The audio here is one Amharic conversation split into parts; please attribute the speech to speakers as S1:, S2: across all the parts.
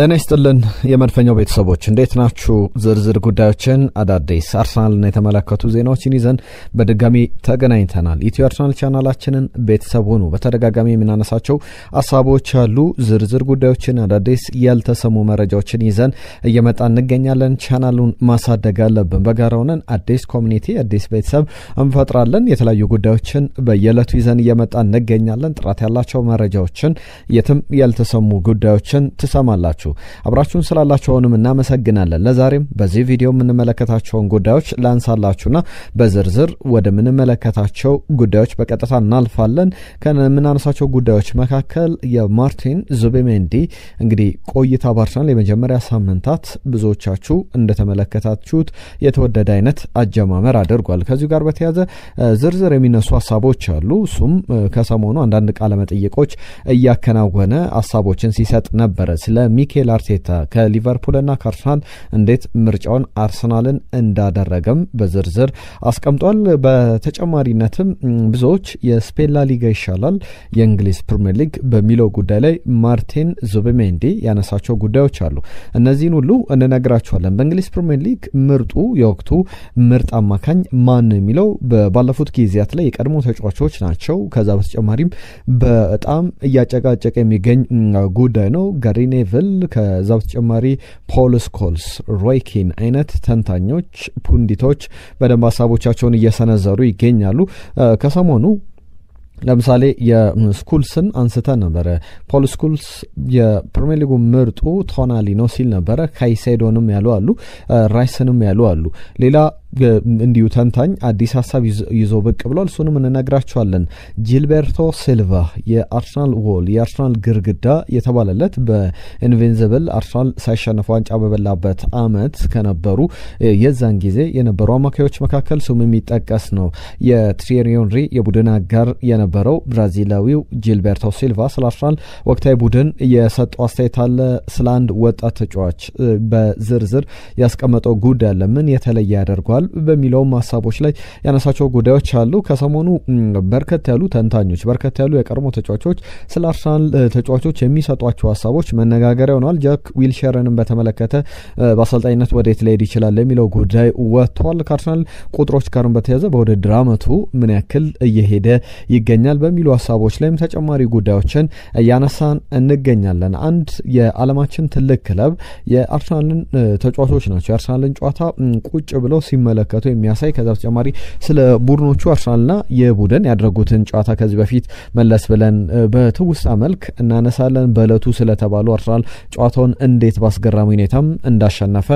S1: ጤና ይስጥልን የመድፈኛው ቤተሰቦች እንዴት ናችሁ? ዝርዝር ጉዳዮችን አዳዲስ አርሰናልን የተመለከቱ ዜናዎችን ይዘን በድጋሚ ተገናኝተናል። ኢትዮ አርሰናል ቻናላችንን ቤተሰብ ሆኑ። በተደጋጋሚ የምናነሳቸው ሐሳቦች አሉ። ዝርዝር ጉዳዮችን አዳዲስ ያልተሰሙ መረጃዎችን ይዘን እየመጣን እንገኛለን። ቻናሉን ማሳደግ አለብን። በጋራ ሆነን አዲስ ኮሚኒቲ አዲስ ቤተሰብ እንፈጥራለን። የተለያዩ ጉዳዮችን በየዕለቱ ይዘን እየመጣን እንገኛለን። ጥራት ያላቸው መረጃዎችን የትም ያልተሰሙ ጉዳዮችን ትሰማላችሁ። አብራችሁን ስላላችሁንም እናመሰግናለን። ለዛሬም በዚህ ቪዲዮ የምንመለከታቸውን ጉዳዮች ላንሳላችሁና በዝርዝር ወደ ምንመለከታቸው ጉዳዮች በቀጥታ እናልፋለን። ከምናነሳቸው ጉዳዮች መካከል የማርቲን ዙቢሜንዲ እንግዲህ ቆይታ በአርሰናል የመጀመሪያ ሳምንታት ብዙዎቻችሁ እንደተመለከታችሁት የተወደደ አይነት አጀማመር አድርጓል። ከዚሁ ጋር በተያያዘ ዝርዝር የሚነሱ ሐሳቦች አሉ። እሱም ከሰሞኑ አንዳንድ ቃለ መጠይቆች እያከናወነ ሐሳቦችን ሲሰጥ ነበር። ስለ ሚኬል አርቴታ ከሊቨርፑልና ከአርሰናል እንዴት ምርጫውን አርሰናልን እንዳደረገም በዝርዝር አስቀምጧል። በተጨማሪነትም ብዙዎች የስፔን ላሊጋ ይሻላል የእንግሊዝ ፕሪሚየር ሊግ በሚለው ጉዳይ ላይ ማርቲን ዙቢሜንዲ ያነሳቸው ጉዳዮች አሉ። እነዚህን ሁሉ እንነግራችኋለን። በእንግሊዝ ፕሪሚየር ሊግ ምርጡ የወቅቱ ምርጥ አማካኝ ማን ነው የሚለው ባለፉት ጊዜያት ላይ የቀድሞ ተጫዋቾች ናቸው። ከዛ በተጨማሪም በጣም እያጨቃጨቀ የሚገኝ ጉዳይ ነው። ጋሪ ኔቭል ከዛ በተጨማሪ ፖል ስኮልስ፣ ሮይ ኪን አይነት ተንታኞች ፑንዲቶች በደንብ ሀሳቦቻቸውን እየሰነዘሩ ይገኛሉ። ከሰሞኑ ለምሳሌ የስኩልስን አንስተን ነበረ። ፖል ስኩልስ የፕሪሚየር ሊጉ ምርጡ ቶናሊ ነው ሲል ነበረ። ካይሴዶንም ያሉ አሉ፣ ራይስንም ያሉ አሉ። ሌላ እንዲሁ ተንታኝ አዲስ ሀሳብ ይዞ ብቅ ብሏል። እሱንም እንነግራቸዋለን። ጂልቤርቶ ሲልቫ የአርሰናል ዎል የአርሰናል ግርግዳ የተባለለት በኢንቪንዚብል አርሰናል ሳይሸነፍ ዋንጫ በበላበት አመት ከነበሩ የዛን ጊዜ የነበሩ አማካዮች መካከል ስሙ የሚጠቀስ ነው። የትሪየሪ ሄንሪ የቡድን አጋር የነበረው ብራዚላዊው ጂልቤርቶ ሲልቫ ስለ አርሰናል ወቅታዊ ቡድን የሰጠው አስተያየት አለ። ስለ አንድ ወጣት ተጫዋች በዝርዝር ያስቀመጠው ጉዳይ አለ። ምን የተለየ ያደርገዋል በሚለውም ሀሳቦች ላይ ያነሳቸው ጉዳዮች አሉ። ከሰሞኑ በርከት ያሉ ተንታኞች በርከት ያሉ የቀድሞ ተጫዋቾች ስለ አርሰናል ተጫዋቾች የሚሰጧቸው ሀሳቦች መነጋገሪያ ሆነዋል። ጃክ ዊልሼርንም በተመለከተ በአሰልጣኝነት ወዴት ሊሄድ ይችላል የሚለው ጉዳይ ወጥቷል። ከአርሰናል ቁጥሮች ጋርም በተያያዘ በውድድር አመቱ ምን ያክል እየሄደ ይገኛል በሚሉ ሀሳቦች ላይም ተጨማሪ ጉዳዮችን እያነሳን እንገኛለን። አንድ የዓለማችን ትልቅ ክለብ የአርሰናልን ተጫዋቾች ናቸው የአርሰናልን ጨዋታ ቁጭ ብለው ሲመለከቱ የሚያሳይ ከዛ በተጨማሪ ስለ ቡድኖቹ አርሰናልና የቡድን ያደረጉትን ጨዋታ ከዚህ በፊት መለስ ብለን በትውስታ መልክ እናነሳለን። በእለቱ ስለተባሉ አርሰናል ጨዋታውን እንዴት ባስገራሚ ሁኔታም እንዳሸነፈ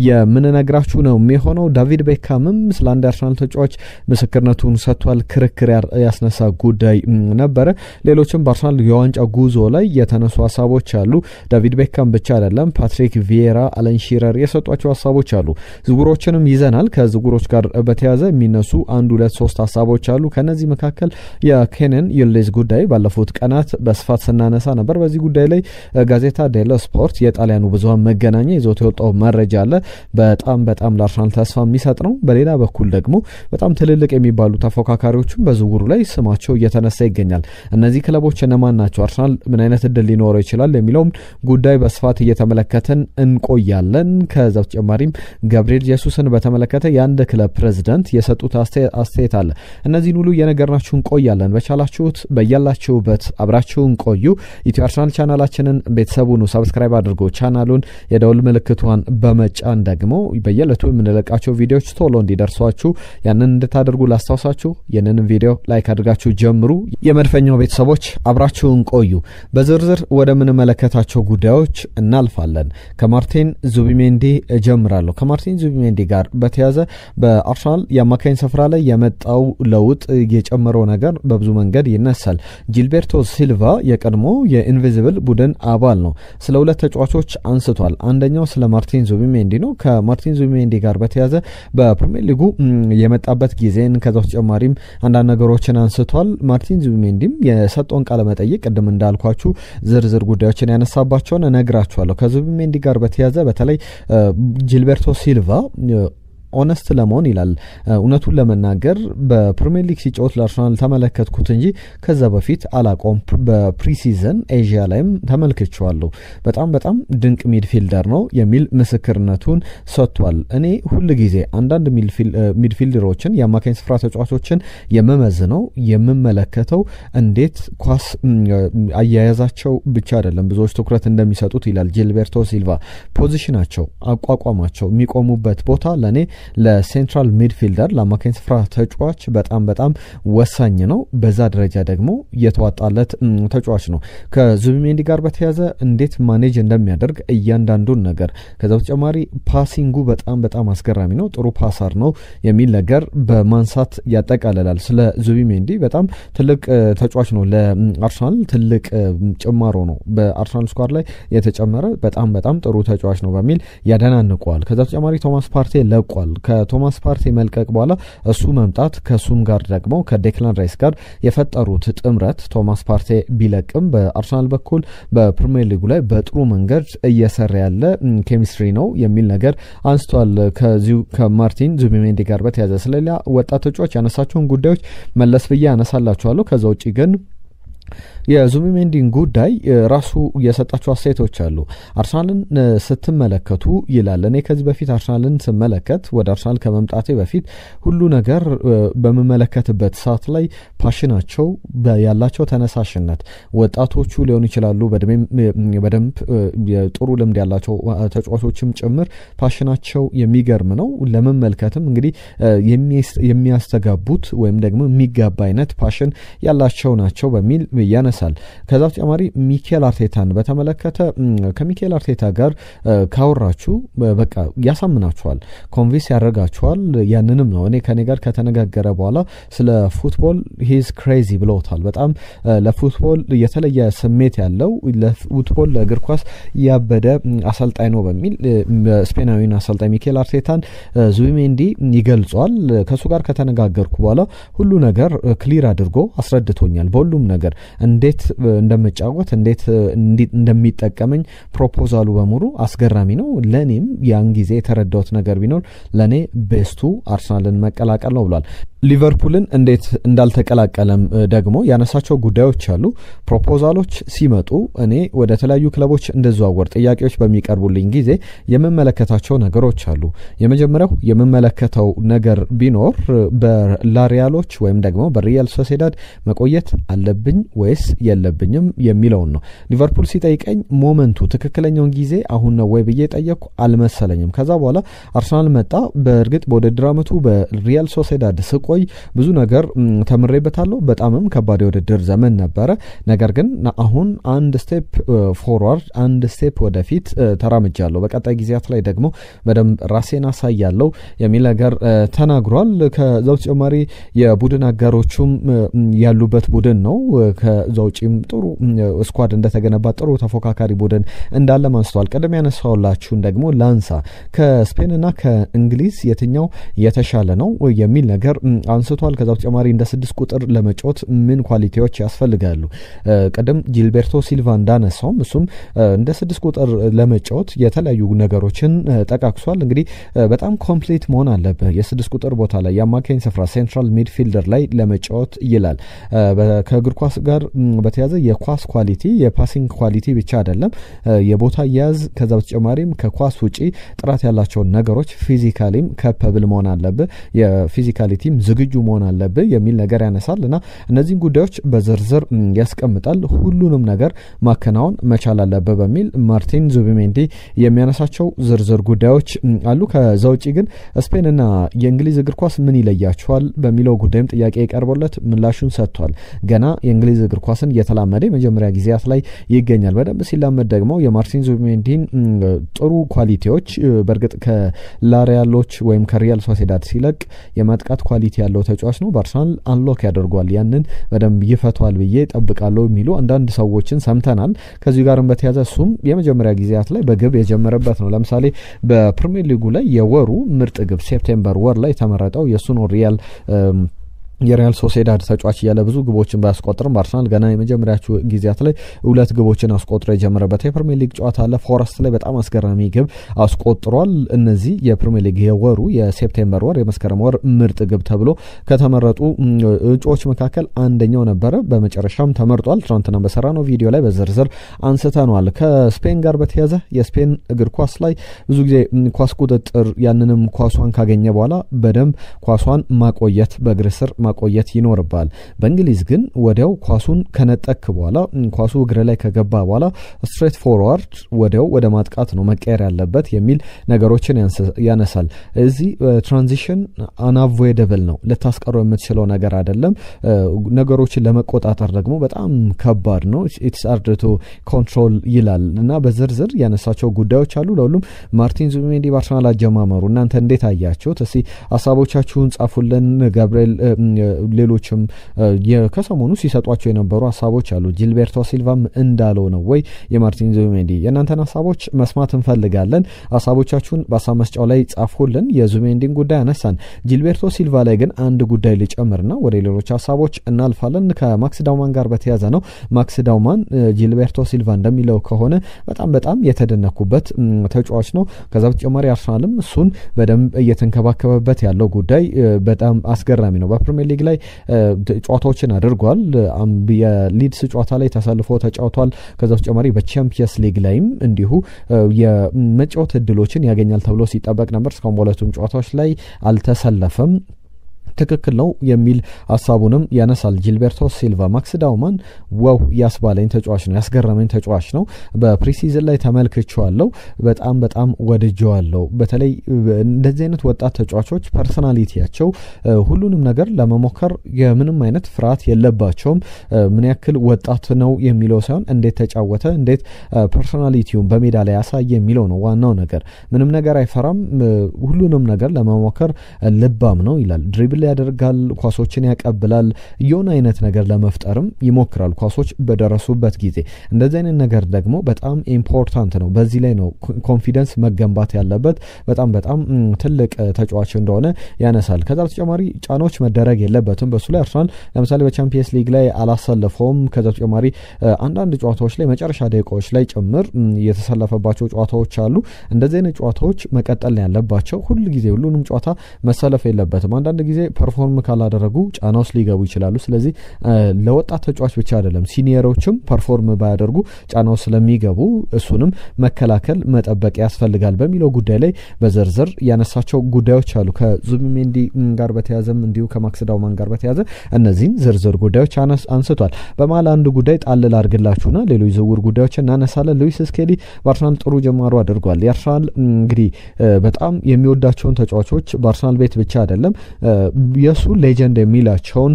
S1: የምንነግራችሁ ነው የሚሆነው። ዳቪድ ቤካምም ስለ አንድ አርሰናል ተጫዋች ምስክርነቱን ሰጥቷል። ክርክር ያስነሳ ጉዳይ ነበረ። ሌሎችም በአርሰናል የዋንጫ ጉዞ ላይ የተነሱ ሀሳቦች አሉ። ዳቪድ ቤካም ብቻ አይደለም፣ ፓትሪክ ቪዬራ፣ አለን ሺረር የሰጧቸው ሀሳቦች አሉ። ዝውውሮችንም ይዘናል። ከዝውውሮች ጋር በተያያዘ የሚነሱ 1-2-3 ሀሳቦች አሉ። ከነዚህ መካከል የኬነን ይልዲዝ ጉዳይ ባለፉት ቀናት በስፋት ስናነሳ ነበር። በዚህ ጉዳይ ላይ ጋዜጣ ዴሎ ስፖርት የጣሊያኑ ብዙሃን መገናኛ ይዞት የወጣው መረጃ አለ። በጣም ለአርሰናል ተስፋ የሚሰጥ ነው። በሌላ በኩል ደግሞ በጣም ትልልቅ የሚባሉ ተፎካካሪዎችም በዝውውሩ ላይ ስማቸው እየተነሳ ይገኛል። እነዚህ ክለቦች እነማን ናቸው? አርሰናል ምን አይነት እድል ሊኖረው ይችላል የሚለውም ጉዳይ በስፋት እየተመለከተን እንቆያለን። ከዛ በተጨማሪም ገብርኤል ጄሱስን በተመለከተ የአንድ ክለብ ፕሬዝዳንት የሰጡት አስተያየት አለ። እነዚህን ሁሉ እየነገርናችሁ እንቆያለን። በቻላችሁት በያላችሁበት አብራችሁን ቆዩ። ኢትዮ አርሰናል ቻናላችንን ቤተሰቡን ሰብስክራይብ አድርጎ ቻናሉን የደውል ምልክቷን በመጫን ደግሞ በየዕለቱ የምንለቃቸው ቪዲዮዎች ቶሎ እንዲደርሷችሁ ያንን እንድታደርጉ ላስታውሳችሁ። ይህንን ቪዲዮ ላይክ አድርጋችሁ ጀምሩ። የመድፈኛው ቤተሰቦች አብራችሁን ቆዩ። በዝርዝር ወደ ምንመለከታቸው ጉዳዮች እናልፋለን። ከማርቲን ዙቢሜንዲ እጀምራለሁ። ከማርቲን ዙቢሜንዲ ጋር በተያያዘ በአርሰናል የአማካኝ ስፍራ ላይ የመጣው ለውጥ የጨመረው ነገር በብዙ መንገድ ይነሳል። ጂልቤርቶ ሲልቫ የቀድሞ የኢንቪዚብል ቡድን አባል ነው። ስለ ሁለት ተጫዋቾች አንስቷል። አንደኛው ስለ ማርቲን ዙቢሜንዲ ነው። ከማርቲን ዙቢሜንዲ ጋር በተያያዘ በፕሪሚየር ሊጉ የመጣበት ጊዜን ከዛ ተጨማሪም አንዳንድ ነገሮችን አንስቷል። ማርቲን ዙቢሜንዲም የሰጠውን ቃለ መጠይቅ ቅድም እንዳልኳችሁ ዝርዝር ጉዳዮችን ያነሳባቸውን እነግራችኋለሁ። ከዙቢሜንዲ ጋር በተያያዘ በተለይ ጂልቤርቶ ሲልቫ ኦነስት ለመሆን ይላል እውነቱን ለመናገር በፕሪሚየር ሊግ ሲጫወት ለአርሰናል ተመለከትኩት እንጂ ከዛ በፊት አላቆም በፕሪሲዝን ኤዥያ ላይም ተመልክቼዋለሁ። በጣም በጣም ድንቅ ሚድፊልደር ነው የሚል ምስክርነቱን ሰጥቷል። እኔ ሁል ጊዜ አንዳንድ ሚድፊልደሮችን የአማካኝ ስፍራ ተጫዋቾችን የምመዝነው የምመለከተው እንዴት ኳስ አያያዛቸው ብቻ አይደለም ብዙዎች ትኩረት እንደሚሰጡት ይላል ጂልቤርቶ ሲልቫ። ፖዚሽናቸው፣ አቋቋማቸው፣ የሚቆሙበት ቦታ ለእኔ ለሴንትራል ሚድፊልደር ለአማካኝ ስፍራ ተጫዋች በጣም በጣም ወሳኝ ነው። በዛ ደረጃ ደግሞ የተዋጣለት ተጫዋች ነው። ከዙቢሜንዲ ጋር በተያዘ እንዴት ማኔጅ እንደሚያደርግ እያንዳንዱን ነገር፣ ከዛ በተጨማሪ ፓሲንጉ በጣም በጣም አስገራሚ ነው፣ ጥሩ ፓሳር ነው የሚል ነገር በማንሳት ያጠቃልላል። ስለ ዙቢሜንዲ በጣም ትልቅ ተጫዋች ነው፣ ለአርሰናል ትልቅ ጭማሮ ነው፣ በአርሰናል ስኳድ ላይ የተጨመረ በጣም በጣም ጥሩ ተጫዋች ነው በሚል ያደናንቀዋል። ከዛ በተጨማሪ ቶማስ ፓርቴ ለቋል። ከቶማስ ፓርቴ መልቀቅ በኋላ እሱ መምጣት ከሱም ጋር ደግሞ ከዴክላን ራይስ ጋር የፈጠሩት ጥምረት ቶማስ ፓርቴ ቢለቅም በአርሰናል በኩል በፕሪሚየር ሊጉ ላይ በጥሩ መንገድ እየሰራ ያለ ኬሚስትሪ ነው የሚል ነገር አንስቷል። ከዚሁ ከማርቲን ዙቢሜንዲ ጋር በተያዘ ስለሌላ ወጣት ተጫዋች ያነሳቸውን ጉዳዮች መለስ ብዬ ያነሳላችኋለሁ። ከዛ ውጭ ግን የዙቢሜንዲን ጉዳይ ራሱ የሰጣቸው አስተያየቶች አሉ። አርሰናልን ስትመለከቱ ይላል እኔ ከዚህ በፊት አርሰናልን ስመለከት ወደ አርሰናል ከመምጣቴ በፊት ሁሉ ነገር በመመለከትበት ሰዓት ላይ ፓሽናቸው ያላቸው ተነሳሽነት ወጣቶቹ ሊሆኑ ይችላሉ በደንብ የጥሩ ልምድ ያላቸው ተጫዋቾችም ጭምር ፓሽናቸው የሚገርም ነው። ለመመልከትም እንግዲህ የሚያስተጋቡት ወይም ደግሞ የሚጋባ አይነት ፓሽን ያላቸው ናቸው በሚል ያነሳል። ከዛ በተጨማሪ ሚኬል አርቴታን በተመለከተ ከሚኬል አርቴታ ጋር ካወራችሁ በቃ ያሳምናችኋል፣ ኮንቪንስ ያደርጋችኋል። ያንንም ነው እኔ ከኔ ጋር ከተነጋገረ በኋላ ስለ ፉትቦል ሂዝ ክሬዚ ብለውታል። በጣም ለፉትቦል የተለየ ስሜት ያለው ለፉትቦል ለእግር ኳስ ያበደ አሰልጣኝ ነው በሚል ስፔናዊን አሰልጣኝ ሚኬል አርቴታን ዙቢሜንዲ ይገልጿል። ከሱ ጋር ከተነጋገርኩ በኋላ ሁሉ ነገር ክሊር አድርጎ አስረድቶኛል። በሁሉም ነገር እንዴት እንደምጫወት እንዴት እንደሚጠቀመኝ ፕሮፖዛሉ በሙሉ አስገራሚ ነው። ለኔም ያን ጊዜ የተረዳሁት ነገር ቢኖር ለኔ ቤስቱ አርሰናልን መቀላቀል ነው ብሏል። ሊቨርፑልን እንዴት እንዳልተቀላቀለም ደግሞ ያነሳቸው ጉዳዮች አሉ። ፕሮፖዛሎች ሲመጡ እኔ ወደ ተለያዩ ክለቦች እንደዘዋወር ጥያቄዎች በሚቀርቡልኝ ጊዜ የምመለከታቸው ነገሮች አሉ። የመጀመሪያው የምመለከተው ነገር ቢኖር በላሪያሎች ወይም ደግሞ በሪያል ሶሴዳድ መቆየት አለብኝ ወይስ የለብኝም የሚለውን ነው። ሊቨርፑል ሲጠይቀኝ ሞመንቱ ትክክለኛውን ጊዜ አሁን ነው ወይ ብዬ ጠየቅኩ፣ አልመሰለኝም። ከዛ በኋላ አርሰናል መጣ። በእርግጥ በውድድር ዓመቱ በሪያል ሶሴዳድ ስቆይ ብዙ ነገር ተምሬበታለሁ። በጣምም ከባድ የውድድር ዘመን ነበረ። ነገር ግን አሁን አንድ ስቴፕ ፎርዋርድ አንድ ስቴፕ ወደፊት ተራምጃለሁ። በቀጣይ ጊዜያት ላይ ደግሞ በደንብ ራሴን አሳያለሁ የሚል ነገር ተናግሯል። ከዛ በተጨማሪ የቡድን አጋሮቹም ያሉበት ቡድን ነው። ከዛ ውጪም ጥሩ ስኳድ እንደተገነባ ጥሩ ተፎካካሪ ቡድን እንዳለ አንስተዋል። ቀደም ያነሳውላችሁን ደግሞ ላንሳ። ከስፔንና ከእንግሊዝ የትኛው የተሻለ ነው የሚል ነገር አንስቷል። ከዛ በተጨማሪ እንደ 6 ቁጥር ለመጫወት ምን ኳሊቲዎች ያስፈልጋሉ? ቀደም ጂልቤርቶ ሲልቫ እንዳነሳውም እሱም እንደ 6 ቁጥር ለመጫወት የተለያዩ ነገሮችን ጠቃቅሷል። እንግዲህ በጣም ኮምፕሊት መሆን አለበት የ6 ቁጥር ቦታ ላይ የአማካኝ ስፍራ ሴንትራል ሚድፊልደር ላይ ለመጫወት ይላል። ከእግር ኳስ ጋር በተያዘ የኳስ ኳሊቲ የፓሲንግ ኳሊቲ ብቻ አይደለም፣ የቦታ ያዝ። ከዛ በተጨማሪም ከኳስ ውጪ ጥራት ያላቸውን ነገሮች ፊዚካሊም ካፓብል መሆን አለበት፣ የፊዚካሊቲም ዝግጁ መሆን አለብህ የሚል ነገር ያነሳል እና እነዚህን ጉዳዮች በዝርዝር ያስቀምጣል። ሁሉንም ነገር ማከናወን መቻል አለብህ በሚል ማርቲን ዙቢሜንዲ የሚያነሳቸው ዝርዝር ጉዳዮች አሉ። ከዛ ውጪ ግን ስፔንና የእንግሊዝ እግር ኳስ ምን ይለያቸዋል በሚለው ጉዳይም ጥያቄ የቀርቦለት ምላሹን ሰጥቷል። ገና የእንግሊዝ እግር ኳስን እየተላመደ የመጀመሪያ ጊዜያት ላይ ይገኛል። በደንብ ሲላመድ ደግሞ የማርቲን ዙቢሜንዲን ጥሩ ኳሊቲዎች በእርግጥ ከላሪያሎች ወይም ከሪያል ሶሴዳድ ሲለቅ የማጥቃት ኳሊቲ ያለው ተጫዋች ነው። በአርሰናል አንሎክ ያደርጓል፣ ያንን በደንብ ይፈቷል ብዬ ጠብቃለሁ የሚሉ አንዳንድ ሰዎችን ሰምተናል። ከዚሁ ጋርም በተያዘ እሱም የመጀመሪያ ጊዜያት ላይ በግብ የጀመረበት ነው። ለምሳሌ በፕሪሚየር ሊጉ ላይ የወሩ ምርጥ ግብ ሴፕቴምበር ወር ላይ ተመረጠው የእሱ ነው። ሪያል የሪያል ሶሴዳድ ተጫዋች ያለ ብዙ ግቦችን ባያስቆጥርም አርሰናል ገና የመጀመሪያዎቹ ጊዜያት ላይ 2 ግቦችን አስቆጥሮ የጀመረበት የፕሪሚየር ሊግ ጨዋታ አለ። ፎረስት ላይ በጣም አስገራሚ ግብ አስቆጥሯል። እነዚህ የፕሪሚየር ሊግ የወሩ የሴፕቴምበር ወር የመስከረም ወር ምርጥ ግብ ተብሎ ከተመረጡ እጩዎች መካከል አንደኛው ነበረ። በመጨረሻም ተመርጧል። ትናንትና በሰራነው ቪዲዮ ላይ በዝርዝር አንስተናል። ከስፔን ጋር በተያያዘ የስፔን እግር ኳስ ላይ ብዙ ጊዜ ኳስ ቁጥጥር ያንንም ኳሷን ካገኘ በኋላ በደንብ ኳሷን ማቆየት በእግር ስር ማቆየት ይኖርባል። በእንግሊዝ ግን ወዲያው ኳሱን ከነጠክ በኋላ ኳሱ እግር ላይ ከገባ በኋላ ስትሬት ፎርዋርድ ወዲያው ወደ ማጥቃት ነው መቀየር ያለበት የሚል ነገሮችን ያነሳል። እዚህ ትራንዚሽን አንአቮይደብል ነው፣ ልታስቀረው የምትችለው ነገር አይደለም። ነገሮችን ለመቆጣጠር ደግሞ በጣም ከባድ ነው። ኢትስ ሃርድ ቱ ኮንትሮል ይላል እና በዝርዝር ያነሳቸው ጉዳዮች አሉ። ለሁሉም ማርቲን ዙቢሜንዲ በአርሰናል አጀማመሩ እናንተ እንዴት አያችሁት? እስቲ ሀሳቦቻችሁን ጻፉልን። ገብርኤል ሌሎችም ከሰሞኑ ሲሰጧቸው የነበሩ ሀሳቦች አሉ። ጂልቤርቶ ሲልቫም እንዳለው ነው ወይ የማርቲን ዙቢሜንዲ? የእናንተን ሀሳቦች መስማት እንፈልጋለን። ሀሳቦቻችሁን በሀሳብ መስጫው ላይ ጻፉልን። የዙቢሜንዲን ጉዳይ አነሳን። ጂልቤርቶ ሲልቫ ላይ ግን አንድ ጉዳይ ሊጨምርና ወደ ሌሎች ሀሳቦች እናልፋለን። ከማክስ ዳውማን ጋር በተያዘ ነው። ማክስ ዳውማን ጂልቤርቶ ሲልቫ እንደሚለው ከሆነ በጣም የተደነኩበት ተጫዋች ነው። ከዛ በተጨማሪ አርሰናልም እሱን በደንብ እየተንከባከበበት ያለው ጉዳይ በጣም አስገራሚ ነው። በፕሪሚየር ሊግ ላይ ጨዋታዎችን አድርጓል። የሊድስ ጨዋታ ላይ ተሰልፎ ተጫውቷል። ከዛ በተጨማሪ በቻምፒየንስ ሊግ ላይም እንዲሁ የመጫወት እድሎችን ያገኛል ተብሎ ሲጠበቅ ነበር። እስካሁን በሁለቱም ጨዋታዎች ላይ አልተሰለፈም። ትክክል ነው የሚል ሀሳቡንም ያነሳል ጂልቤርቶ ሲልቫ። ማክስ ዳውማን ዋው ያስባለኝ ተጫዋች ነው፣ ያስገረመኝ ተጫዋች ነው። በፕሪሲዝን ላይ ተመልክቼዋለሁ፣ በጣም ወድጄዋለሁ። በተለይ እንደዚህ አይነት ወጣት ተጫዋቾች ፐርሶናሊቲያቸው ሁሉንም ነገር ለመሞከር የምንም አይነት ፍርሃት የለባቸውም። ምን ያክል ወጣት ነው የሚለው ሳይሆን እንዴት ተጫወተ፣ እንዴት ፐርሶናሊቲውን በሜዳ ላይ ያሳየ የሚለው ነው ዋናው ነገር። ምንም ነገር አይፈራም፣ ሁሉንም ነገር ለመሞከር ልባም ነው ይላል። ድሪብል ያደርጋል፣ ኳሶችን ያቀብላል፣ የሆነ አይነት ነገር ለመፍጠርም ይሞክራል ኳሶች በደረሱበት ጊዜ። እንደዚህ አይነት ነገር ደግሞ በጣም ኢምፖርታንት ነው። በዚህ ላይ ነው ኮንፊደንስ መገንባት ያለበት። በጣም ትልቅ ተጫዋች እንደሆነ ያነሳል። ከዛ በተጨማሪ ጫናዎች መደረግ የለበትም በሱ ላይ። አርሰናል ለምሳሌ በቻምፒየንስ ሊግ ላይ አላሰለፈውም። ከዛ በተጨማሪ አንዳንድ ጨዋታዎች ላይ መጨረሻ ደቂቃዎች ላይ ጭምር የተሰለፈባቸው ጨዋታዎች አሉ። እንደዚህ አይነት ጨዋታዎች መቀጠል ያለባቸው። ሁሉ ጊዜ ሁሉንም ጨዋታ መሰለፍ የለበትም። አንዳንድ ጊዜ ፐርፎርም ካላደረጉ ጫና ውስጥ ሊገቡ ይችላሉ። ስለዚህ ለወጣት ተጫዋች ብቻ አይደለም ሲኒየሮችም ፐርፎርም ባያደርጉ ጫና ውስጥ ስለሚገቡ እሱንም መከላከል መጠበቅ ያስፈልጋል በሚለው ጉዳይ ላይ በዝርዝር ያነሳቸው ጉዳዮች አሉ። ከዙቢሜንዲ ጋር በተያዘም እንዲሁ ከማክስ ዳውማን ጋር በተያዘ እነዚህን ዝርዝር ጉዳዮች አንስቷል። በመሀል አንድ ጉዳይ ጣልል አድርግላችሁና ሌሎች ዝውውር ጉዳዮች እናነሳለን። ሉዊስ ስኬሊ በአርሰናል ጥሩ ጀማሩ አድርጓል። የአርሰናል እንግዲህ በጣም የሚወዳቸውን ተጫዋቾች በአርሰናል ቤት ብቻ አይደለም የሱ ሌጀንድ የሚላቸውን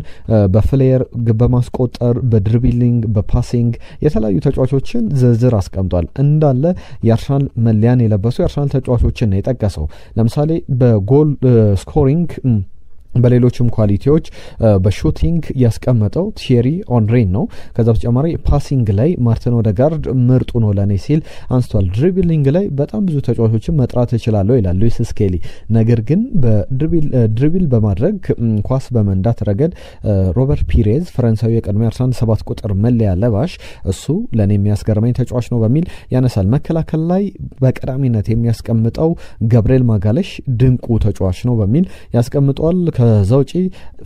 S1: በፍሌር በማስቆጠር በድሪብሊንግ በፓሲንግ የተለያዩ ተጫዋቾችን ዝርዝር አስቀምጧል። እንዳለ የአርሰናል መለያን የለበሱ የአርሰናል ተጫዋቾችን ነው የጠቀሰው። ለምሳሌ በጎል ስኮሪንግ በሌሎችም ኳሊቲዎች በሹቲንግ ያስቀመጠው ቲየሪ ኦንሪን ነው። ከዛ በተጨማሪ ፓሲንግ ላይ ማርቲን ኦዴጋርድ ምርጡ ነው ለኔ ሲል አንስቷል። ድሪብሊንግ ላይ በጣም ብዙ ተጫዋቾችን መጥራት እችላለሁ ይላል ሉዊስ ስኬሊ። ነገር ግን በድሪብል በማድረግ ኳስ በመንዳት ረገድ ሮበርት ፒሬዝ ፈረንሳዊ የቀድሞ አርሰናል 7 ቁጥር መለያ ለባሽ እሱ ለኔ የሚያስገርመኝ ተጫዋች ነው በሚል ያነሳል። መከላከል ላይ በቀዳሚነት የሚያስቀምጠው ገብርኤል ማጋለሽ ድንቁ ተጫዋች ነው በሚል ያስቀምጠዋል። ከዛ ውጪ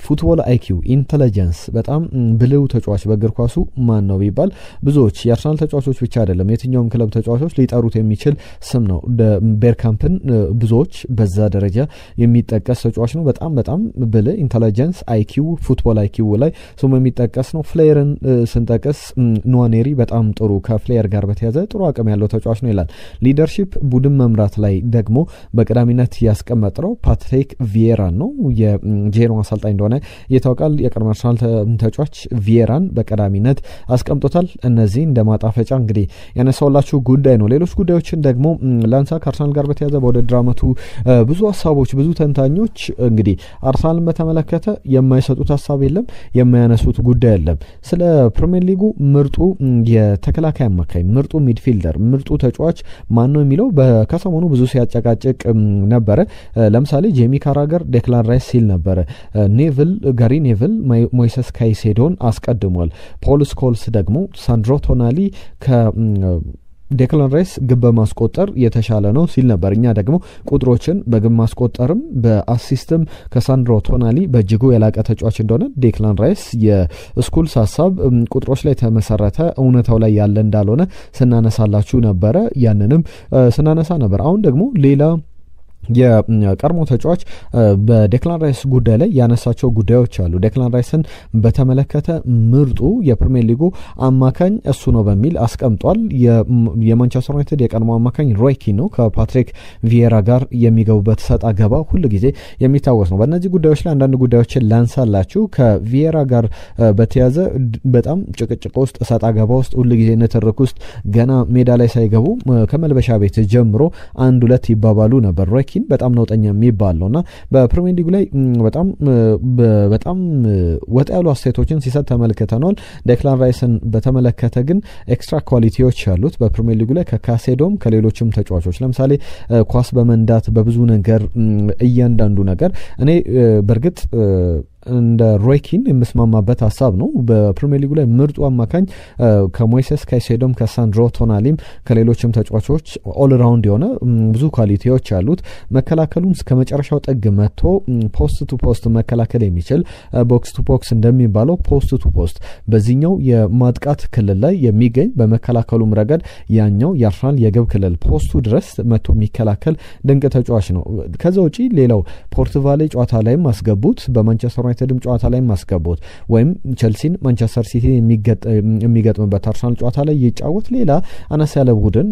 S1: ፉትቦል አይኪው ኢንተለጀንስ በጣም ብልው ተጫዋች በእግር ኳሱ ማን ነው ቢባል ብዙዎች የአርሰናል ተጫዋቾች ብቻ አይደለም የትኛውም ክለብ ተጫዋቾች ሊጠሩት የሚችል ስም ነው። ቤርካምፕን ብዙዎች በዛ ደረጃ የሚጠቀስ ተጫዋች ነው። በጣም ብልህ ኢንተለጀንስ አይኪው ፉትቦል አይኪው ላይ ስሙ የሚጠቀስ ነው። ፍሌየርን ስንጠቅስ ኑዋኔሪ በጣም ጥሩ ከፍሌየር ጋር በተያዘ ጥሩ አቅም ያለው ተጫዋች ነው ይላል። ሊደርሺፕ ቡድን መምራት ላይ ደግሞ በቀዳሚነት ያስቀመጠው ፓትሪክ ቪዬራን ነው። የጄኖ አሰልጣኝ እንደሆነ ይታወቃል። የቀድሞ አርሰናል ተጫዋች ቪዬራን በቀዳሚነት አስቀምጦታል። እነዚህ እንደ ማጣፈጫ እንግዲህ ያነሳውላችሁ ጉዳይ ነው። ሌሎች ጉዳዮችን ደግሞ ላንሳ። ከአርሰናል ጋር በተያዘ በውድድር ዓመቱ ብዙ ሀሳቦች ብዙ ተንታኞች እንግዲህ አርሰናልን በተመለከተ የማይሰጡት ሀሳብ የለም፣ የማያነሱት ጉዳይ የለም። ስለ ፕሪሚየር ሊጉ ምርጡ የተከላካይ አማካይ፣ ምርጡ ሚድፊልደር፣ ምርጡ ተጫዋች ማን ነው የሚለው ከሰሞኑ ብዙ ሲያጨቃጭቅ ነበረ። ለምሳሌ ጄሚ ካራገር ዴክላን ራይስ ሲል ነበር። ጋሪ ኔቭል ሞይሰስ ካይሴዶን አስቀድሟል። ፖል ስኮልስ ደግሞ ሳንድሮ ቶናሊ ዴክላን ራይስ ግብ በማስቆጠር የተሻለ ነው ሲል ነበር። እኛ ደግሞ ቁጥሮችን በግብ ማስቆጠርም በአሲስትም ከሳንድሮ ቶናሊ በእጅጉ የላቀ ተጫዋች እንደሆነ ዴክላን ራይስ የስኩልስ ሀሳብ ቁጥሮች ላይ ተመሰረተ እውነታው ላይ ያለ እንዳልሆነ ስናነሳላችሁ ነበረ። ያንንም ስናነሳ ነበር። አሁን ደግሞ ሌላ የቀድሞ ተጫዋች በዴክላን ራይስ ጉዳይ ላይ ያነሳቸው ጉዳዮች አሉ። ዴክላን ራይስን በተመለከተ ምርጡ የፕሪሚየር ሊጉ አማካኝ እሱ ነው በሚል አስቀምጧል። የማንቸስተር ዩናይትድ የቀድሞ አማካኝ ሮይ ኪን ነው። ከፓትሪክ ቪዬራ ጋር የሚገቡበት ሰጣ ገባ ሁሉ ጊዜ የሚታወስ ነው። በእነዚህ ጉዳዮች ላይ አንዳንድ ጉዳዮችን ላንሳላችሁ። ከቪዬራ ጋር በተያዘ በጣም ጭቅጭቅ ውስጥ ሰጣ ገባ ውስጥ ሁሉ ጊዜ ንትርክ ውስጥ ገና ሜዳ ላይ ሳይገቡ ከመልበሻ ቤት ጀምሮ አንድ ሁለት ይባባሉ ነበር። ሮይ በጣም ነውጠኛ የሚባል ነውና በፕሪሚየር ሊጉ ላይ በጣም ወጣ ያሉ አስተያየቶችን ሲሰጥ ተመልክተናል። ዴክላን ራይስን በተመለከተ ግን ኤክስትራ ኳሊቲዎች ያሉት በፕሪሚየር ሊጉ ላይ ከካሴዶም ከሌሎችም ተጫዋቾች ለምሳሌ ኳስ በመንዳት በብዙ ነገር እያንዳንዱ ነገር እኔ በእርግጥ እንደ ሮይ ኪን የምስማማበት ሀሳብ ነው። በፕሪሚየር ሊጉ ላይ ምርጡ አማካኝ ከሞይሰስ ካይሴዶም ከሳንድሮ ቶናሊም ከሌሎችም ተጫዋቾች ኦል ራውንድ የሆነ ብዙ ኳሊቲዎች ያሉት መከላከሉን እስከ መጨረሻው ጥግ መጥቶ ፖስት ቱ ፖስት መከላከል የሚችል ቦክስ ቱ ቦክስ እንደሚባለው ፖስት ቱ ፖስት በዚህኛው የማጥቃት ክልል ላይ የሚገኝ በመከላከሉም ረገድ ያኛው የአርሰናል የግብ ክልል ፖስቱ ድረስ መጥቶ የሚከላከል ድንቅ ተጫዋች ነው። ከዛ ውጪ ሌላው ፖርትቫሌ ጨዋታ ላይም አስገቡት በማንቸስተር ዩናይትድም ጨዋታ ላይ ማስገቡት ወይም ቸልሲን ማንቸስተር ሲቲ የሚገጥምበት አርሰናል ጨዋታ ላይ ይጫወት ሌላ አነስ ያለ ቡድን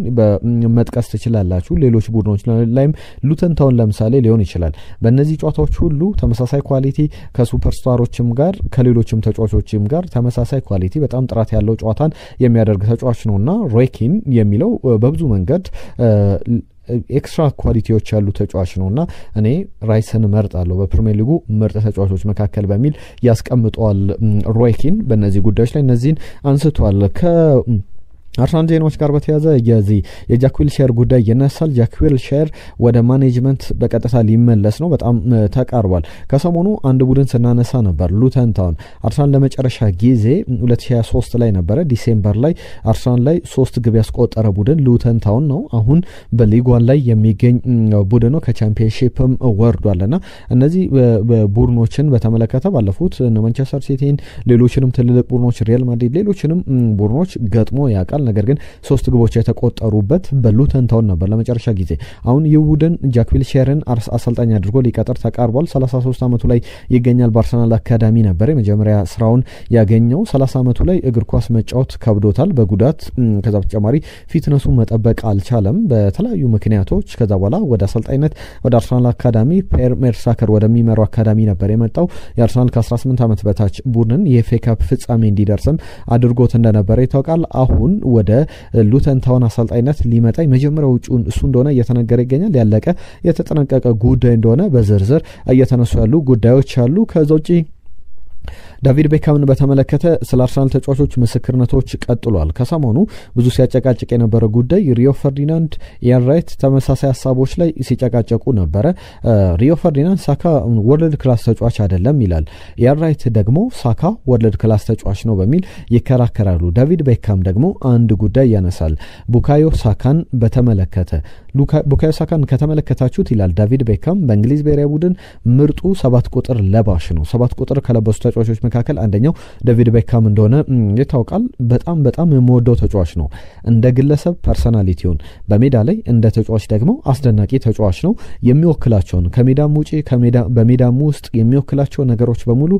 S1: መጥቀስ ትችላላችሁ። ሌሎች ቡድኖች ላይም ሉተን ታውን ለምሳሌ ሊሆን ይችላል። በእነዚህ ጨዋታዎች ሁሉ ተመሳሳይ ኳሊቲ ከሱፐርስታሮችም ጋር ከሌሎችም ተጫዋቾችም ጋር ተመሳሳይ ኳሊቲ በጣም ጥራት ያለው ጨዋታን የሚያደርግ ተጫዋች ነውና ሮይ ኪን የሚለው በብዙ መንገድ ኤክስትራ ኳሊቲዎች ያሉ ተጫዋች ነውና እኔ ራይስን መርጣለሁ በፕሪሚየር ሊጉ ምርጥ ተጫዋቾች መካከል በሚል ያስቀምጠዋል። ሮይ ኪን በእነዚህ ጉዳዮች ላይ እነዚህን አንስቷል። አርሰናል ዜናዎች ጋር በተያዘ የጃክ ዊልሼር ጉዳይ ይነሳል። ጃክ ዊልሼር ወደ ማኔጅመንት በቀጥታ ሊመለስ ነው። በጣም ተቃርቧል። ከሰሞኑ አንድ ቡድን ስናነሳ ነበር፣ ሉተን ታውን። አርሰናል ለመጨረሻ ጊዜ 2023 ላይ ነበረ ዲሴምበር ላይ አርሰናል ላይ 3 ግብ ያስቆጠረ ቡድን ሉተን ታውን ነው። አሁን በሊጓን ላይ የሚገኝ ቡድን ነው። ከቻምፒየንሺፕም ወርዷልና እነዚህ ቡድኖችን በተመለከተ ባለፉት ማንቸስተር ሲቲን ሌሎችንም ትልልቅ ቡድኖች ሪያል ማድሪድ ሌሎችንም ቡድኖች ገጥሞ ያውቃል። ነገር ግን 3 ግቦች የተቆጠሩበት በሉተን ታውን ነበር ለመጨረሻ ጊዜ። አሁን ይህ ቡድን ጃክ ዊልሼርን አሰልጣኝ አድርጎ ሊቀጥር ተቃርቧል። 33 ዓመቱ ላይ ይገኛል። በአርሰናል አካዳሚ ነበር የመጀመሪያ ስራውን ያገኘው። 30 ዓመቱ ላይ እግር ኳስ መጫወት ከብዶታል በጉዳት። ከዛ በተጨማሪ ፊትነሱን መጠበቅ አልቻለም በተለያዩ ምክንያቶች። ከዛ በኋላ ወደ አሰልጣኝነት ወደ አርሰናል አካዳሚ ፔር ሜርሳከር ወደሚመራው አካዳሚ ነበር የመጣው። የአርሰናል ከ18 ዓመት በታች ቡድን የኤፍኤ ካፕ ፍጻሜ እንዲደርስም አድርጎት እንደነበረ ይታወቃል። አሁን ወደ ሉተን ታውን አሰልጣኝነት ሊመጣ የመጀመሪያው እጩን እሱ እንደሆነ እየተነገረ ይገኛል። ያለቀ የተጠናቀቀ ጉዳይ እንደሆነ በዝርዝር እየተነሱ ያሉ ጉዳዮች አሉ። ከዛ ውጪ ዳቪድ ቤካምን በተመለከተ ስለ አርሰናል ተጫዋቾች ምስክርነቶች ቀጥሏል። ከሰሞኑ ብዙ ሲያጨቃጭቅ የነበረ ጉዳይ ሪዮ ፈርዲናንድ፣ ኢያን ራይት ተመሳሳይ ሀሳቦች ላይ ሲጨቃጨቁ ነበረ። ሪዮ ፈርዲናንድ ሳካ ወርልድ ክላስ ተጫዋች አይደለም ይላል። ኢያን ራይት ደግሞ ሳካ ወርልድ ክላስ ተጫዋች ነው በሚል ይከራከራሉ። ዳቪድ ቤካም ደግሞ አንድ ጉዳይ ያነሳል። ቡካዮ ሳካን በተመለከተ ቡካዮ ሳካን ከተመለከታችሁት ይላል ዳቪድ ቤካም በእንግሊዝ ብሔራዊ ቡድን ምርጡ 7 ቁጥር ለባሽ ነው። 7 ቁጥር ከለበሱ ተጫዋቾች መካከል አንደኛው ዳቪድ ቤካም እንደሆነ ይታወቃል። በጣም የምወደው ተጫዋች ነው። እንደ ግለሰብ ፐርሰናሊቲውን በሜዳ ላይ እንደ ተጫዋች ደግሞ አስደናቂ ተጫዋች ነው። የሚወክላቸውን ከሜዳም ውጪ በሜዳም ውስጥ የሚወክላቸው ነገሮች በሙሉ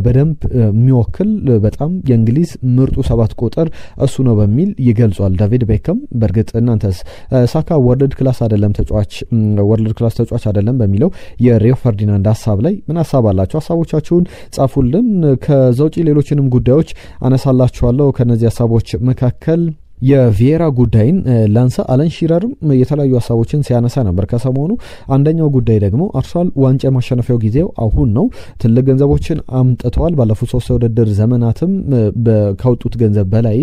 S1: በደንብ የሚወክል በጣም የእንግሊዝ ምርጡ 7 ቁጥር እሱ ነው በሚል ይገልጿል ዳቪድ ቤካም። በእርግጥ እናንተስ ሳካ ወርልድ ክላስ ተጫዋች አይደለም በሚለው የሪዮ ፈርዲናንድ ሀሳብ ላይ ምን ሀሳብ አላችሁ? ሀሳቦቻችሁን ጻፉልን። ከዛ ውጪ ሌሎችንም ጉዳዮች አነሳላችኋለሁ። ከነዚህ ሀሳቦች መካከል የቪዬራ ጉዳይን ላንሳ። አለን ሺረርም የተለያዩ ሀሳቦችን ሲያነሳ ነበር ከሰሞኑ። አንደኛው ጉዳይ ደግሞ አርሰናል ዋንጫ የማሸነፊያው ጊዜው አሁን ነው። ትልቅ ገንዘቦችን አምጥተዋል። ባለፉት 3 የውድድር ዘመናትም ካወጡት ገንዘብ በላይ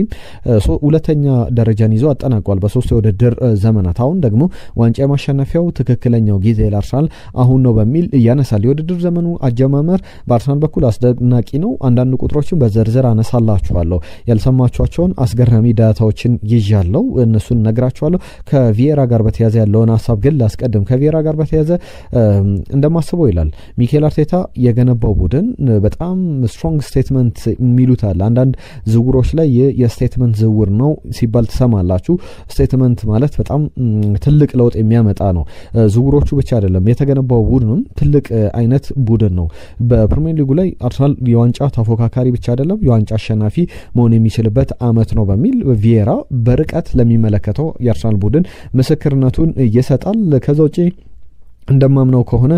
S1: ሁለተኛ ደረጃን ይዞ አጠናቋል በ3 የውድድር ዘመናት። አሁን ደግሞ ዋንጫ የማሸነፊያው ትክክለኛው ጊዜ ለአርሰናል አሁን ነው በሚል ያነሳል። የውድድር ዘመኑ አጀማመር በአርሰናል በኩል አስደናቂ ነው። አንዳንድ ቁጥሮችን በዝርዝር አነሳላችኋለሁ። ያልሰማችኋቸውን አስገራሚ ዳታዎች ይዣለው እነሱን ነግራችኋለሁ። ከቪዬራ ጋር በተያያዘ ያለውን ሀሳብ ግን ላስቀድም። ከቪዬራ ጋር በተያያዘ እንደማስበው ይላል ሚኬል አርቴታ የገነባው ቡድን በጣም ስትሮንግ ስቴትመንት የሚሉት አለ። አንዳንድ ዝውውሮች ላይ የስቴትመንት ዝውውር ነው ሲባል ትሰማላችሁ። ስቴትመንት ማለት በጣም ትልቅ ለውጥ የሚያመጣ ነው። ዝውውሮቹ ብቻ አይደለም፣ የተገነባው ቡድንም ትልቅ አይነት ቡድን ነው። በፕሪሚየር ሊጉ ላይ አርሰናል የዋንጫ ተፎካካሪ ብቻ አይደለም የዋንጫ አሸናፊ መሆን የሚችልበት አመት ነው በሚል ቪዬራ በርቀት ለሚመለከተው የአርሰናል ቡድን ምስክርነቱን ይሰጣል። ከዛ ውጪ እንደማምነው ከሆነ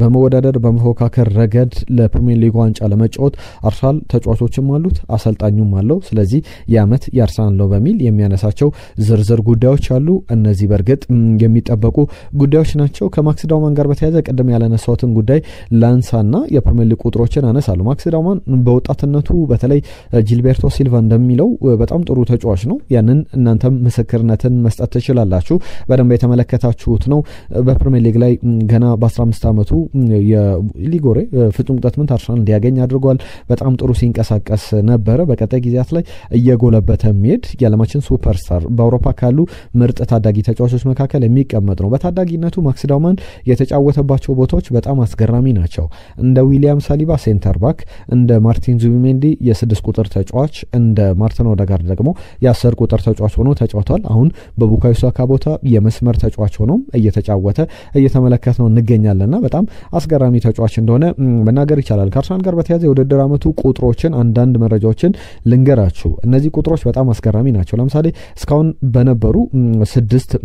S1: በመወዳደር በመፎካከር ረገድ ለፕሪሚየር ሊግ ዋንጫ ለመጫወት አርሰናል ተጫዋቾችም አሉት አሰልጣኙም አለው። ስለዚህ የአመት የአርሰናል ነው በሚል የሚያነሳቸው ዝርዝር ጉዳዮች አሉ። እነዚህ በርግጥ የሚጠበቁ ጉዳዮች ናቸው። ከማክስ ዳውማን ጋር በተያያዘ ቀደም ያለነሳሁትን ጉዳይ ላንሳና የፕሪሚየር ሊግ ቁጥሮችን አነሳለሁ። ማክስ ዳውማን በወጣትነቱ በተለይ ጂልቤርቶ ሲልቫ እንደሚለው በጣም ጥሩ ተጫዋች ነው። ያንን እናንተም ምስክርነትን መስጠት ትችላላችሁ። በደንብ የተመለከታችሁት ነው። በፕሪሚየር ሊግ ላይ ገና በ15 ዓመቱ የሊጎሬ ፍጹም ቅጣት ምት አርሰናል እንዲያገኝ አድርጓል። በጣም ጥሩ ሲንቀሳቀስ ነበረ። በቀጣይ ጊዜያት ላይ እየጎለበተ የሚሄድ የዓለማችን ሱፐርስታር በአውሮፓ ካሉ ምርጥ ታዳጊ ተጫዋቾች መካከል የሚቀመጥ ነው። በታዳጊነቱ ማክስ ዳውማን የተጫወተባቸው ቦታዎች በጣም አስገራሚ ናቸው። እንደ ዊሊያም ሳሊባ ሴንተር ባክ፣ እንደ ማርቲን ዙቢሜንዲ የ6 ቁጥር ተጫዋች፣ እንደ ማርቲን ኦዴጋርድ ደግሞ የ10 ቁጥር ተጫዋች ሆኖ ተጫውቷል። አሁን በቡካዮ ሳካ ቦታ የመስመር ተጫዋች ሆኖ እየተጫወተ እየተመለከት ነው እንገኛለንና በጣም አስገራሚ ተጫዋች እንደሆነ መናገር ይቻላል። ከአርሰናል ጋር በተያያዘ የውድድር አመቱ ቁጥሮችን አንዳንድ መረጃዎችን ልንገራችሁ። እነዚህ ቁጥሮች በጣም አስገራሚ ናቸው። ለምሳሌ እስካሁን በነበሩ 7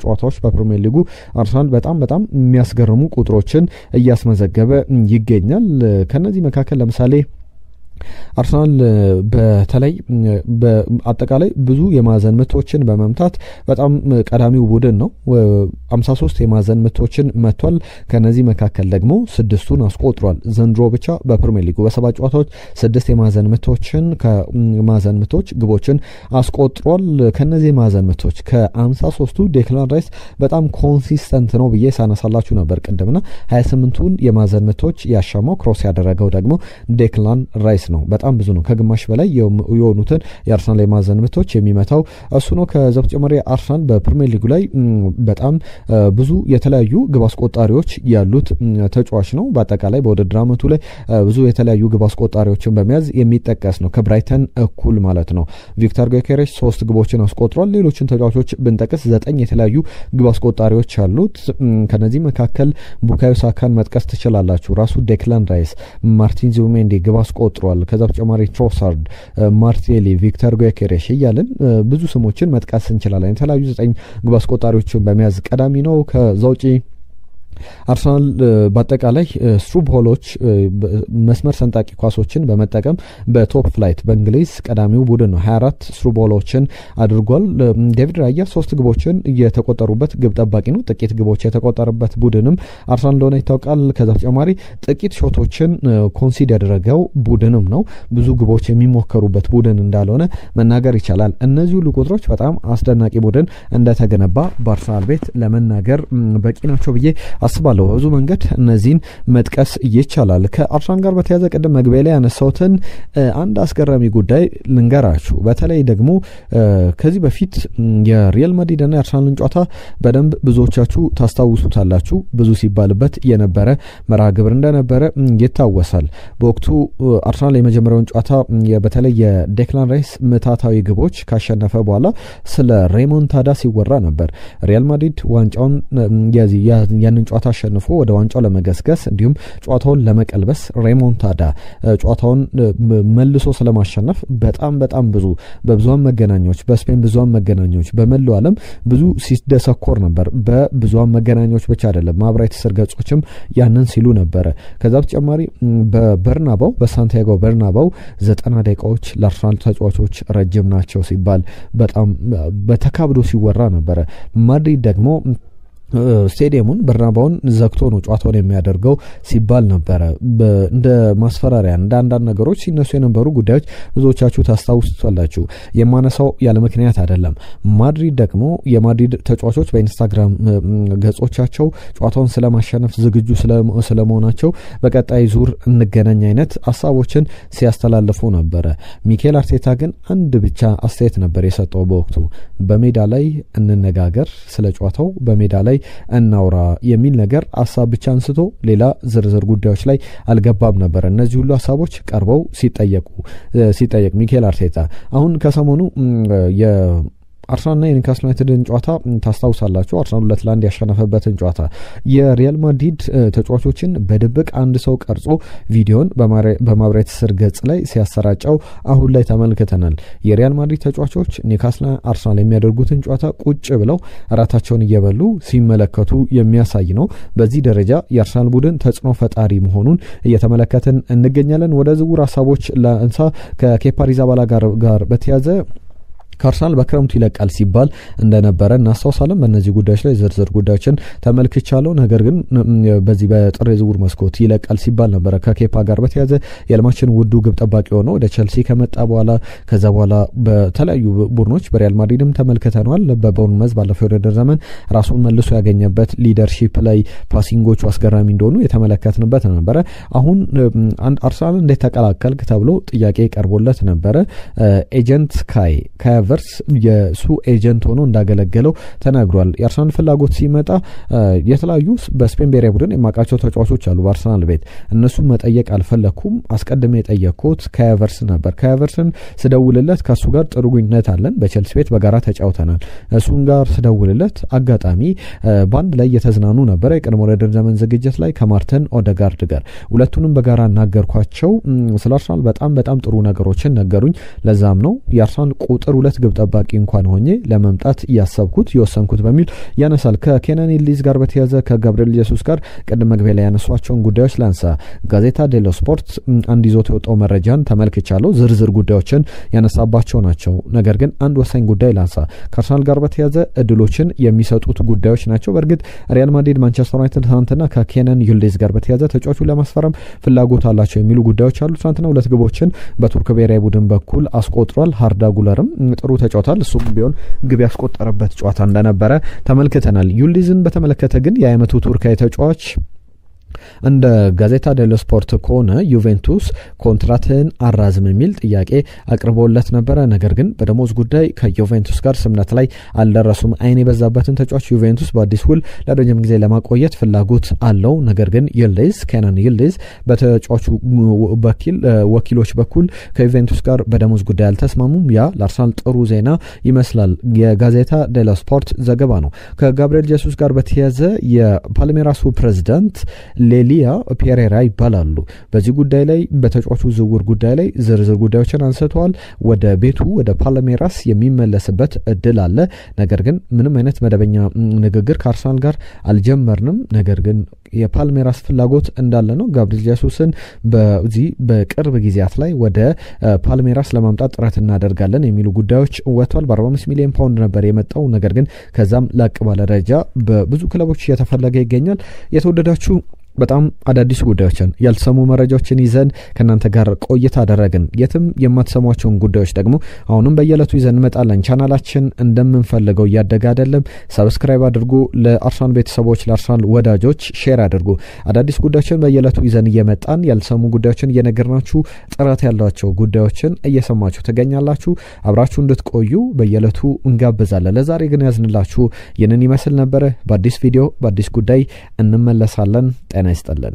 S1: ጨዋታዎች በፕሪሚየር ሊጉ አርሰናል በጣም የሚያስገርሙ ቁጥሮችን እያስመዘገበ ይገኛል። ከነዚህ መካከል ለምሳሌ አርሰናል በተለይ በአጠቃላይ ብዙ የማዕዘን ምቶችን በመምታት በጣም ቀዳሚው ቡድን ነው። 53 የማዕዘን ምቶችን መቷል። ከነዚህ መካከል ደግሞ 6ቱን አስቆጥሯል። ዘንድሮ ብቻ በፕሪሚየር ሊጉ በ7 ጨዋታዎች 6 የማዕዘን ምቶችን ከማዕዘን ምቶች ግቦችን አስቆጥሯል። ከነዚህ የማዕዘን ምቶች ከ53ቱ ዴክላን ራይስ በጣም ኮንሲስተንት ነው ብዬ ሳነሳላችሁ ነበር ቅድምና 28ቱን የማዕዘን ምቶች ያሻማው ክሮስ ያደረገው ደግሞ ዴክላን ራይስ ነው። በጣም ብዙ ነው። ከግማሽ በላይ የሆኑትን የአርሰናል የማዕዘን ምቶች የሚመታው እሱ ነው። ከዛ በተጨማሪ አርሰናል በፕሪሚየር ሊጉ ላይ በጣም ብዙ የተለያዩ ግብ አስቆጣሪዎች ያሉት ተጫዋች ነው። በአጠቃላይ በውድድር አመቱ ላይ ብዙ የተለያዩ ግብ አስቆጣሪዎችን በመያዝ የሚጠቀስ ነው። ከብራይተን እኩል ማለት ነው። ቪክተር ጊዮኬሬሽ 3 ግቦችን አስቆጥሯል። ሌሎችን ተጫዋቾች ብንጠቅስ 9 የተለያዩ ግብ አስቆጣሪዎች አሉት። ከነዚህ መካከል ቡካዮ ሳካን መጥቀስ ትችላላችሁ። ራሱ ዴክላን ራይስ፣ ማርቲን ዙቢሜንዲ ግብ አስቆጥሯል። ከዛ በተጨማሪ ትሮሳርድ፣ ማርቴሊ፣ ቪክተር ጊዮኬሬሽ እያልን ብዙ ስሞችን መጥቀስ እንችላለን። የተለያዩ 9 ግብ አስቆጣሪዎችን በመያዝ ቀዳሚ ነው። ከዛ ውጪ አርሰናል በአጠቃላይ ስትሩ ቦሎች መስመር ሰንጣቂ ኳሶችን በመጠቀም በቶፕ ፍላይት በእንግሊዝ ቀዳሚው ቡድን ነው። 24 ስትሩ ቦሎችን አድርጓል። ዴቪድ ራያ 3 ግቦችን የተቆጠሩበት ግብ ጠባቂ ነው። ጥቂት ግቦች የተቆጠረበት ቡድንም አርሰናል እንደሆነ ይታወቃል። ከዛ በተጨማሪ ጥቂት ሾቶችን ኮንሲድ ያደረገው ቡድንም ነው። ብዙ ግቦች የሚሞከሩበት ቡድን እንዳልሆነ መናገር ይቻላል። እነዚህ ሁሉ ቁጥሮች በጣም አስደናቂ ቡድን እንደተገነባ በአርሰናል ቤት ለመናገር በቂ ናቸው ብዬ አስባለሁ። በብዙ መንገድ እነዚህን መጥቀስ ይቻላል። ከአርሰናል ጋር በተያያዘ ቅድም መግቢያ ላይ ያነሳሁትን አንድ አስገራሚ ጉዳይ ልንገራችሁ። በተለይ ደግሞ ከዚህ በፊት የሪያል ማድሪድ እና የአርሰናልን ጨዋታ በደንብ ብዙዎቻችሁ ታስታውሱታላችሁ። ብዙ ሲባልበት የነበረ መርሃ ግብር እንደነበረ ይታወሳል። በወቅቱ አርሰናል የመጀመሪያውን ጨዋታ በተለይ የዴክላን ራይስ ምታታዊ ግቦች ካሸነፈ በኋላ ስለ ሬሞንታዳ ሲወራ ነበር። ሪያል ማድሪድ ዋንጫውን ያንን ጨዋታ ጨዋታ አሸንፎ ወደ ዋንጫው ለመገስገስ እንዲሁም ጨዋታውን ለመቀልበስ ሬሞንታዳ ጨዋታውን መልሶ ስለማሸነፍ በጣም ብዙ በብዙሃን መገናኛዎች በስፔን ብዙሃን መገናኛዎች በመላው ዓለም ብዙ ሲደሰኮር ነበር። በብዙሃን መገናኛዎች ብቻ አይደለም ማህበራዊ ትስስር ገጾችም ያንን ሲሉ ነበረ። ከዛ በተጨማሪ በበርናባው በሳንቲያጎ በርናባው 90 ደቂቃዎች ለአርሰናል ተጫዋቾች ረጅም ናቸው ሲባል በጣም በተካብዶ ሲወራ ነበረ። ማድሪድ ደግሞ ስቴዲየሙን በርናባውን ዘግቶ ነው ጨዋታውን የሚያደርገው ሲባል ነበረ። እንደ ማስፈራሪያ እንደ አንዳንድ ነገሮች ሲነሱ የነበሩ ጉዳዮች ብዙዎቻችሁ ታስታውሱታላችሁ። የማነሳው ያለ ምክንያት አይደለም። ማድሪድ ደግሞ የማድሪድ ተጫዋቾች በኢንስታግራም ገጾቻቸው ጨዋታውን ስለማሸነፍ ዝግጁ ስለመሆናቸው በቀጣይ ዙር እንገናኝ አይነት ሀሳቦችን ሲያስተላልፉ ነበረ። ሚኬል አርቴታ ግን አንድ ብቻ አስተያየት ነበር የሰጠው በወቅቱ በሜዳ ላይ እንነጋገር፣ ስለ ጨዋታው በሜዳ ላይ እናውራ የሚል ነገር ሀሳብ ብቻ አንስቶ ሌላ ዝርዝር ጉዳዮች ላይ አልገባም ነበር። እነዚህ ሁሉ ሀሳቦች ቀርበው ሲጠየቅ ሚኬል አርቴታ አሁን ከሰሞኑ አርሰናልና የኒውካስል ዩናይትድን ጨዋታ ታስታውሳላችሁ። አርሰናል 2-1 ያሸነፈበትን ጨዋታ የሪያል ማድሪድ ተጫዋቾችን በድብቅ አንድ ሰው ቀርጾ ቪዲዮን በማህበራዊ ትስስር ገጽ ላይ ሲያሰራጨው አሁን ላይ ተመልክተናል። የሪያል ማድሪድ ተጫዋቾች ኒውካስልና አርሰናል የሚያደርጉትን ጨዋታ ቁጭ ብለው እራታቸውን እየበሉ ሲመለከቱ የሚያሳይ ነው። በዚህ ደረጃ የአርሰናል ቡድን ተጽዕኖ ፈጣሪ መሆኑን እየተመለከትን እንገኛለን። ወደ ዝውውር ሀሳቦች ለእንሳ ከኬፓ አሪዛባላጋ ጋር በተያዘ ከአርሰናል በክረምቱ ይለቃል ሲባል እንደነበረ እናስታውሳለን። በእነዚህ ጉዳዮች ላይ ዝርዝር ጉዳዮችን ተመልክቻለሁ። ነገር ግን በዚህ በጥር የዝውውር መስኮት ይለቃል ሲባል ነበረ። ከኬፓ ጋር በተያዘ የዓለማችን ውዱ ግብ ጠባቂ ሆኖ ወደ ቸልሲ ከመጣ በኋላ ከዛ በኋላ በተለያዩ ቡድኖች በሪያል ማድሪድም ተመልክተነዋል። በቦርንመዝ ባለፈው የውድድር ዘመን ራሱን መልሶ ያገኘበት ሊደርሺፕ ላይ ፓሲንጎቹ አስገራሚ እንደሆኑ የተመለከትንበት ነበረ። አሁን አርሰናል እንዴት ተቀላቀልክ ተብሎ ጥያቄ ቀርቦለት ነበረ። ኤጀንት ካይ ቨርስ የሱ ኤጀንት ሆኖ እንዳገለገለው ተናግሯል። የአርሰናል ፍላጎት ሲመጣ የተለያዩ በስፔን ብሔራዊ ቡድን የማውቃቸው ተጫዋቾች አሉ በአርሰናል ቤት። እነሱ መጠየቅ አልፈለኩም። አስቀድሜ የጠየቅኩት ካቨርስ ነበር። ካቨርስን ስደውልለት ከሱ ጋር ጥሩ ግንኙነት አለን። በቼልሲ ቤት በጋራ ተጫውተናል። እሱን ጋር ስደውልለት አጋጣሚ በአንድ ላይ እየተዝናኑ ነበረ። የቀድሞ ውድድር ዘመን ዝግጅት ላይ ከማርተን ኦደጋርድ ጋር ሁለቱንም በጋራ እናገርኳቸው። ስለ አርሰናል በጣም ጥሩ ነገሮችን ነገሩኝ። ለዛም ነው የአርሰናል ቁጥር 2 ግብ ጠባቂ እንኳን ሆኜ ለመምጣት ያሰብኩት የወሰንኩት በሚል ያነሳል። ከኬናን ኢሊዝ ጋር በተያዘ ከጋብሪኤል ጄሱስ ጋር ቅድም መግቢያ ላይ ያነሷቸውን ጉዳዮች ላንሳ። ጋዜታ ዴሎ ስፖርት አንድ ይዞት የወጣው መረጃን ተመልክቻለሁ። ዝርዝር ጉዳዮችን ያነሳባቸው ናቸው። ነገር ግን አንድ ወሳኝ ጉዳይ ላንሳ። ከአርሰናል ጋር በተያዘ እድሎችን የሚሰጡት ጉዳዮች ናቸው። በእርግጥ ሪያል ማድሪድ፣ ማንቸስተር ዩናይትድ ትናንትና ከኬናን ኢሊዝ ጋር በተያዘ ተጫዋቹን ለማስፈረም ፍላጎት አላቸው የሚሉ ጉዳዮች አሉ። ትናንትና 2 ግቦችን በቱርክ ብሔራዊ ቡድን በኩል አስቆጥሯል። ሃርዳ ጉለርም ጥሩ ተጫውቷል። እሱም ቢሆን ግብ ያስቆጠረበት ጨዋታ እንደነበረ ተመልክተናል። ዩልዲዝን በተመለከተ ግን የዓመቱ ቱርካዊ ተጫዋች እንደ ጋዜታ ዴሎ ስፖርት ከሆነ ዩቬንቱስ ኮንትራትን አራዝም የሚል ጥያቄ አቅርቦለት ነበረ። ነገር ግን በደሞዝ ጉዳይ ከዩቬንቱስ ጋር ስምነት ላይ አልደረሱም። አይን የበዛበትን ተጫዋች ዩቬንቱስ በአዲስ ውል ለረጅም ጊዜ ለማቆየት ፍላጎት አለው። ነገር ግን ኬናን ኢሊዝ በተጫዋቹ ወኪሎች በኩል ከዩቬንቱስ ጋር በደሞዝ ጉዳይ አልተስማሙም። ያ ለአርሰናል ጥሩ ዜና ይመስላል። የጋዜታ ዴሎ ስፖርት ዘገባ ነው። ከጋብሪኤል ጄሱስ ጋር በተያያዘ የፓልሜራሱ ፕሬዚዳንት ሌሊያ ፔሬራ ይባላሉ። በዚህ ጉዳይ ላይ በተጫዋቹ ዝውውር ጉዳይ ላይ ዝርዝር ጉዳዮችን አንስተዋል። ወደ ቤቱ ወደ ፓልሜራስ የሚመለስበት እድል አለ። ነገር ግን ምንም አይነት መደበኛ ንግግር ከአርሰናል ጋር አልጀመርንም። ነገር ግን የፓልሜራስ ፍላጎት እንዳለ ነው። ጋብሪኤል ጄሱስን በቅርብ ጊዜያት ላይ ወደ ፓልሜራስ ለማምጣት ጥረት እናደርጋለን የሚሉ ጉዳዮች ወጥቷል። በ45 ሚሊዮን ፓውንድ ነበር የመጣው። ነገር ግን ከዛም ላቅ ባለ ደረጃ በብዙ ክለቦች እየተፈለገ ይገኛል። የተወደዳችሁ በጣም አዳዲስ ጉዳዮችን ያልተሰሙ መረጃዎችን ይዘን ከናንተ ጋር ቆይታ አደረግን። የትም የማትሰሟቸውን ጉዳዮች ደግሞ አሁንም በየዕለቱ ይዘን እንመጣለን። ቻናላችን እንደምንፈልገው እያደገ አይደለም። ሰብስክራይብ አድርጉ። ለአርሰናል ቤተሰቦች፣ ለአርሰናል ወዳጆች ሼር አድርጉ። አዳዲስ ጉዳዮችን በየዕለቱ ይዘን እየመጣን ያልተሰሙ ጉዳዮችን እየነገርናችሁ ጥራት ያላቸው ጉዳዮችን እየሰማችሁ ትገኛላችሁ። አብራችሁ እንድትቆዩ በየዕለቱ እንጋብዛለን። ለዛሬ ግን ያዝንላችሁ ይህንን ይመስል ነበረ። በአዲስ ቪዲዮ በአዲስ ጉዳይ እንመለሳለን። ጤና ይስጥልን።